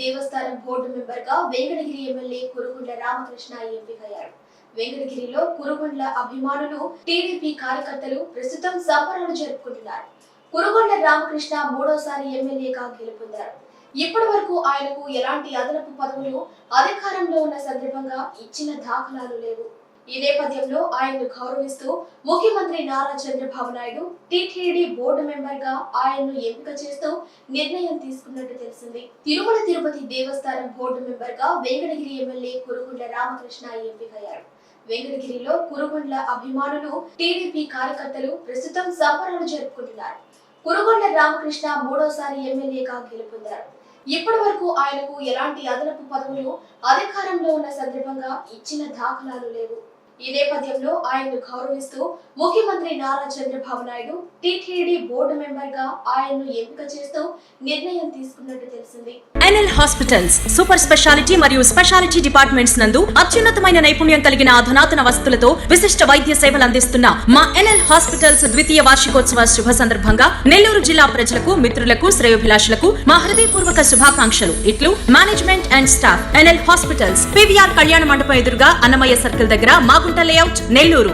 దేవస్థానం board member గా Venkatagiri MLA Kurugondla Ramakrishna ఎంపికయ్యారు. వెంకటగిరిలో కురుగుండ్ల అభిమానులు, టీడీపీ కార్యకర్తలు ప్రస్తుతం సంబరాలు జరుపుకుంటున్నారు. కురుగుండ్ల రామకృష్ణ మూడోసారి ఎమ్మెల్యేగా గెలుపొందారు. ఇప్పటి వరకు ఆయనకు ఎలాంటి అదనపు పదవులు అధికారంలో ఉన్న సందర్భంగా ఇచ్చిన దాఖలాలు లేవు. ఈ నేపథ్యంలో ఆయన్ను గౌరవిస్తూ ముఖ్యమంత్రి Nara Chandrababu Naidu TTD board member గా ఆయన్ను ఎంపిక చేస్తూ నిర్ణయం తీసుకున్నట్టు తెలిసింది. తిరుమల తిరుపతి దేవస్థానం బోర్డు మెంబర్ గా వెంకటగిరి ఎమ్మెల్యే కురుగుండ్ల రామకృష్ణ ఎంపికయ్యారు. వెంకటగిరిలో కురుగుండ్ల అభిమానులు, టీడీపీ కార్యకర్తలు ప్రస్తుతం సంబరాలు జరుపుకుంటున్నారు. కురుగుండ్ల రామకృష్ణ మూడోసారి ఎమ్మెల్యేగా గెలుపొందారు. ఇప్పటి వరకు ఆయనకు ఎలాంటి అదనపు పదవులు అధికారంలో ఉన్న సందర్భంగా ఇచ్చిన దాఖలాలు లేవు. ఈ నేపథ్యంలో ఆయన్ను గౌరవిస్తూ ముఖ్యమంత్రి Nara Chandrababu Naidu TTD board member గా ఆయన్ను ఎంపిక చేస్తూ నిర్ణయం తీసుకున్నట్టు తెలిసింది. ఎన్ఎల్ హాస్పిటల్స్ సూపర్ స్పెషాలిటీ మరియు స్పెషాలిటీ డిపార్ట్మెంట్స్ నందు అత్యున్నతమైన నైపుణ్యం కలిగిన అధునాతన వసతులతో విశిష్ట వైద్య సేవలు అందిస్తున్న మా ఎన్ఎల్ హాస్పిటల్స్ ద్వితీయ వార్షికోత్సవ శుభ సందర్భంగా నెల్లూరు జిల్లా ప్రజలకు, మిత్రులకు, శ్రేయోభిలాషులకు మా హృదయపూర్వక శుభాకాంక్షలు. ఇట్లు management and staff. NL hospitals, PVR కళ్యాణ మండపం ఎదురుగా అన్నమయ్య సర్కిల్ దగ్గర, మాగుంట లేఅవుట్, నెల్లూరు.